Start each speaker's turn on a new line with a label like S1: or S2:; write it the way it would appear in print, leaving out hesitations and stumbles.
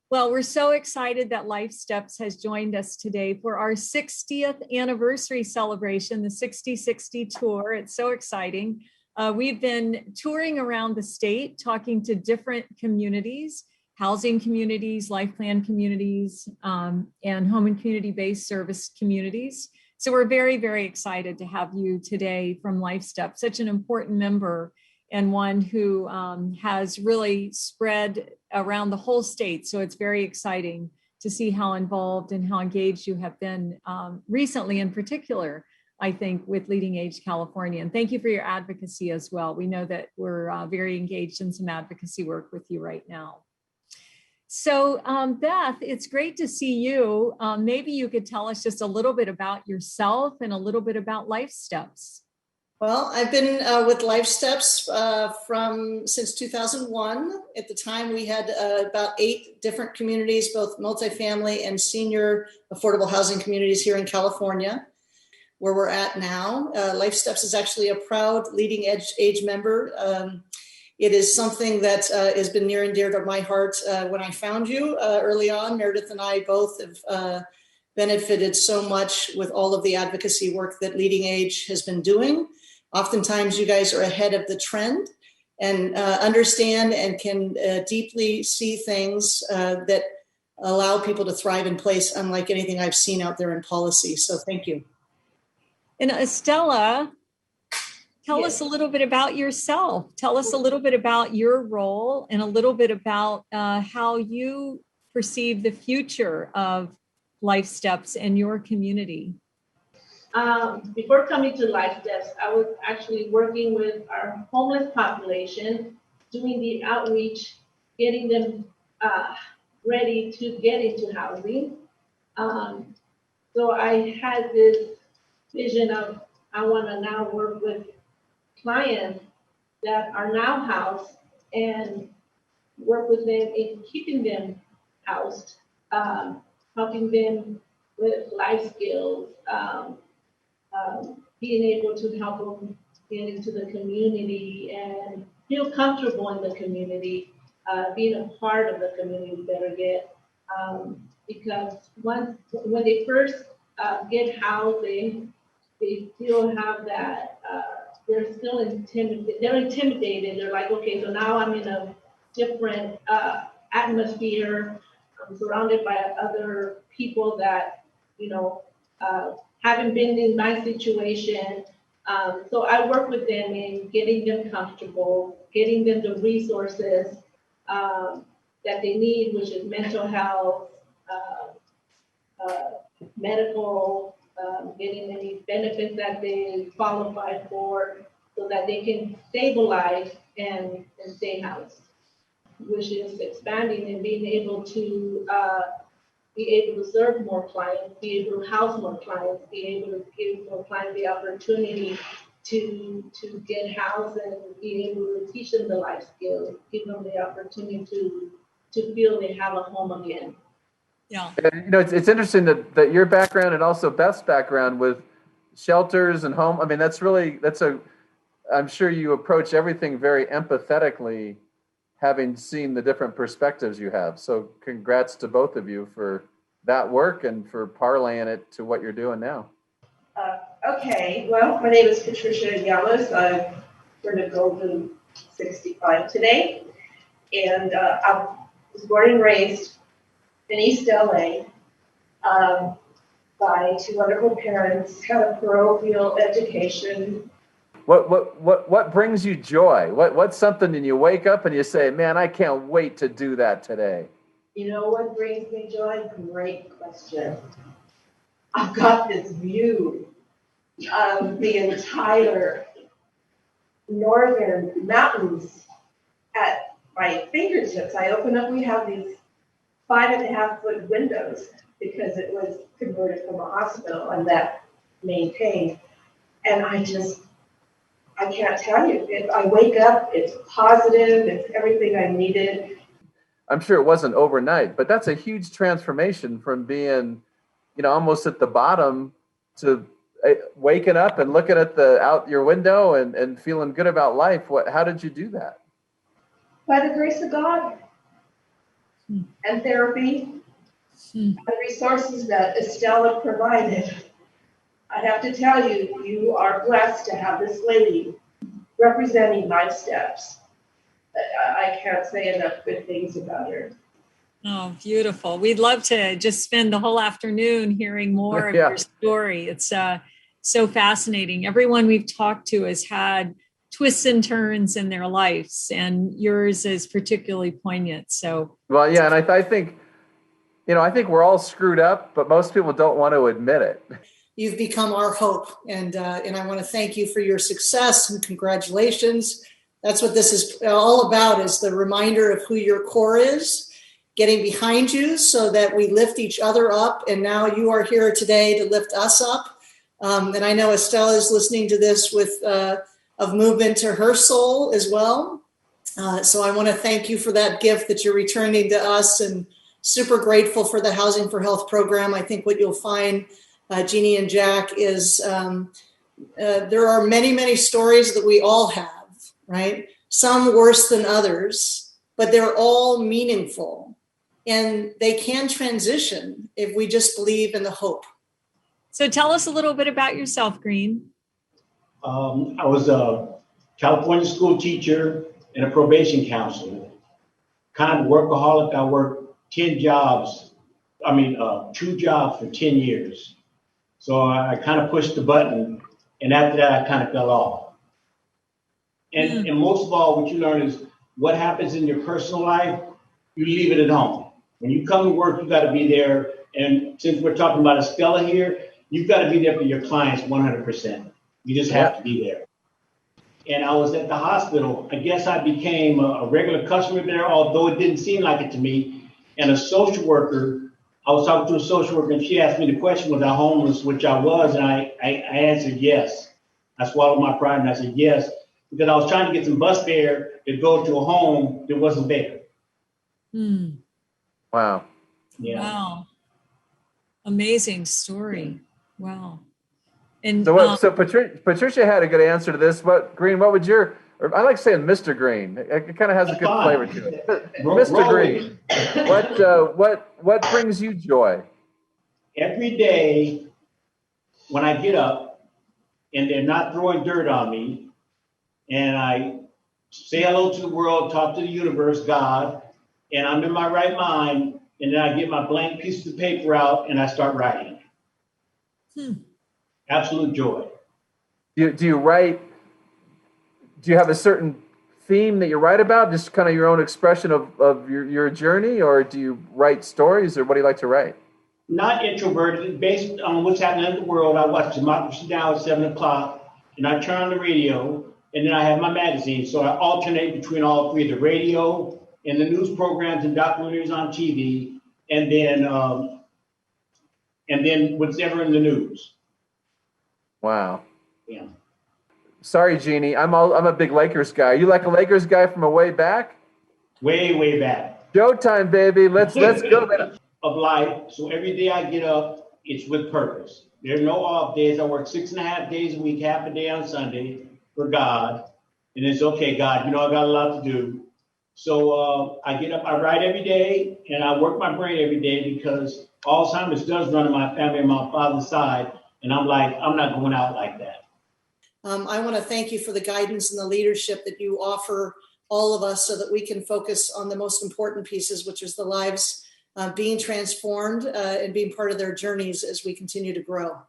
S1: Well, we're so excited that LifeSTEPS has joined us today for our 60th anniversary celebration, the 60/60 tour. It's so exciting. We've been touring around the state, talking to different communities, housing communities, life plan communities, and home and community-based service communities. So we're very, very excited to have you today from LifeSTEPS, such an important member and one who has really spread around the whole state. So it's very exciting to see how involved and how engaged you have been recently, in particular, I think, with LeadingAge California. And thank you for your advocacy as well. We know that we're very engaged in some advocacy work with you right now. So Beth, it's great to see you. Maybe you could tell us just a little bit about yourself and a little bit about LifeSTEPS.
S2: Well, I've been with LifeSTEPS since 2001. At the time, we had about 8 different communities, both multifamily and senior affordable housing communities here in California, where we're at now. LifeSTEPS is actually a proud LeadingAge member. It is something that has been near and dear to my heart. When I found you early on, Meredith and I both have benefited so much with all of the advocacy work that LeadingAge has been doing. Oftentimes, you guys are ahead of the trend and understand and can deeply see things that allow people to thrive in place, unlike anything I've seen out there in policy. So thank you.
S1: And Estela, tell us a little bit about yourself. Tell us a little bit about your role and a little bit about how you perceive the future of LifeSTEPS and your community.
S3: Before coming to LifeSTEPS, I was actually working with our homeless population, doing the outreach, getting them ready to get into housing. So I had this vision of I want to now work with clients that are now housed and work with them in keeping them housed, helping them with life skills, being able to help them get into the community and feel comfortable in the community, being a part of the community better yet. Because when they first get housed, they still have that, they're still intimidated. They're intimidated. They're like, okay, so now I'm in a different atmosphere. I'm surrounded by other people that, haven't been in my situation. So I work with them in getting them comfortable, getting them the resources that they need, which is mental health, medical, getting any benefits that they qualify for so that they can stabilize and stay housed, which is expanding and being able to be able to serve more clients, be able to house more clients, be able to give more clients the opportunity to get housed and be able to teach them the life skills, give them the opportunity to feel they have a home again.
S1: Yeah.
S4: And, it's interesting that your background and also Beth's background with shelters and home. I mean, I'm sure you approach everything very empathetically, having seen the different perspectives you have. So congrats to both of you for that work and for parlaying it to what you're doing now.
S5: Okay, well, my name is Patricia Llamas. I'm going to go to 65 today. And I was born and raised in East LA by 2 wonderful parents, had a parochial education.
S4: What brings you joy? What's something and you wake up and you say, man, I can't wait to do that today?
S5: You know what brings me joy? Great question. I've got this view of the entire northern mountains at my fingertips. I open up, we have these 5.5-foot windows because it was converted from a hospital and that maintained. And I can't tell you. I wake up, it's positive, it's everything I needed.
S4: I'm sure it wasn't overnight, but that's a huge transformation from being, almost at the bottom to waking up and looking at out your window and feeling good about life. How did you do that?
S5: By the grace of God. and therapy, and the resources that Estela provided. I have to tell you, you are blessed to have this lady representing LifeSTEPS. I can't say enough good things about her.
S1: Oh, beautiful. We'd love to just spend the whole afternoon hearing more of your story. It's so fascinating. Everyone we've talked to has had twists and turns in their lives, and yours is particularly poignant. So,
S4: well, yeah, and I think, I think we're all screwed up, but most people don't want to admit it.
S2: You've become our hope, and I want to thank you for your success and congratulations. That's what this is all about, is the reminder of who your core is, getting behind you so that we lift each other up. And now you are here today to lift us up. And I know Estela is listening to this with of movement to her soul as well. So I want to thank you for that gift that you're returning to us, and super grateful for the Housing for Health program. I think what you'll find, Jeannee and Jack, is there are many, many stories that we all have, right? Some worse than others, but they're all meaningful, and they can transition if we just believe in the hope.
S1: So tell us a little bit about yourself, Green.
S6: I was a California school teacher and a probation counselor. Kind of workaholic. I worked 2 jobs for 10 years. So I kind of pushed the button, and after that, I kind of fell off. And most of all, what you learn is what happens in your personal life, you leave it at home. When you come to work, you got to be there. And since we're talking about Estela here, you've got to be there for your clients 100%. You just have to be there. And I was at the hospital. I guess I became a regular customer there, although it didn't seem like it to me. And a social worker, I was talking to a social worker, and she asked me the question, was I homeless, which I was, and I answered yes. I swallowed my pride and I said yes, because I was trying to get some bus fare to go to a home that wasn't there.
S4: Wow.
S6: Yeah.
S1: Wow. Amazing story. Wow. And
S4: so Patricia had a good answer to this. Green, what would your, or I like saying Mr. Green. It kind of has a good flavor to it. Mr. Green, what brings you joy?
S6: Every day when I get up and they're not throwing dirt on me, and I say hello to the world, talk to the universe, God, and I'm in my right mind, and then I get my blank piece of paper out and I start writing. Absolute joy.
S4: Do you write? Do you have a certain theme that you write about? Just kind of your own expression of your journey, or do you write stories, or what do you like to write?
S6: Not introverted. Based on what's happening in the world, I watch Democracy Now! At 7 o'clock, and I turn on the radio, and then I have my magazine. So I alternate between all three: the radio and the news programs and documentaries on TV, and then what's ever in the news.
S4: Wow.
S6: Yeah.
S4: Sorry, Jeannee. I'm a big Lakers guy. You like a Lakers guy from a way back?
S6: Way back.
S4: Showtime, baby. Let's go.
S6: Of life. So every day I get up, it's with purpose. There are no off days. I work 6.5 days a week, half a day on Sunday for God. And it's okay, God, I got a lot to do. So I get up, I write every day, and I work my brain every day, because Alzheimer's does run in my family on my father's side. And I'm like, I'm not going out like that.
S2: I want to thank you for the guidance and the leadership that you offer all of us, so that we can focus on the most important pieces, which is the lives being transformed and being part of their journeys as we continue to grow.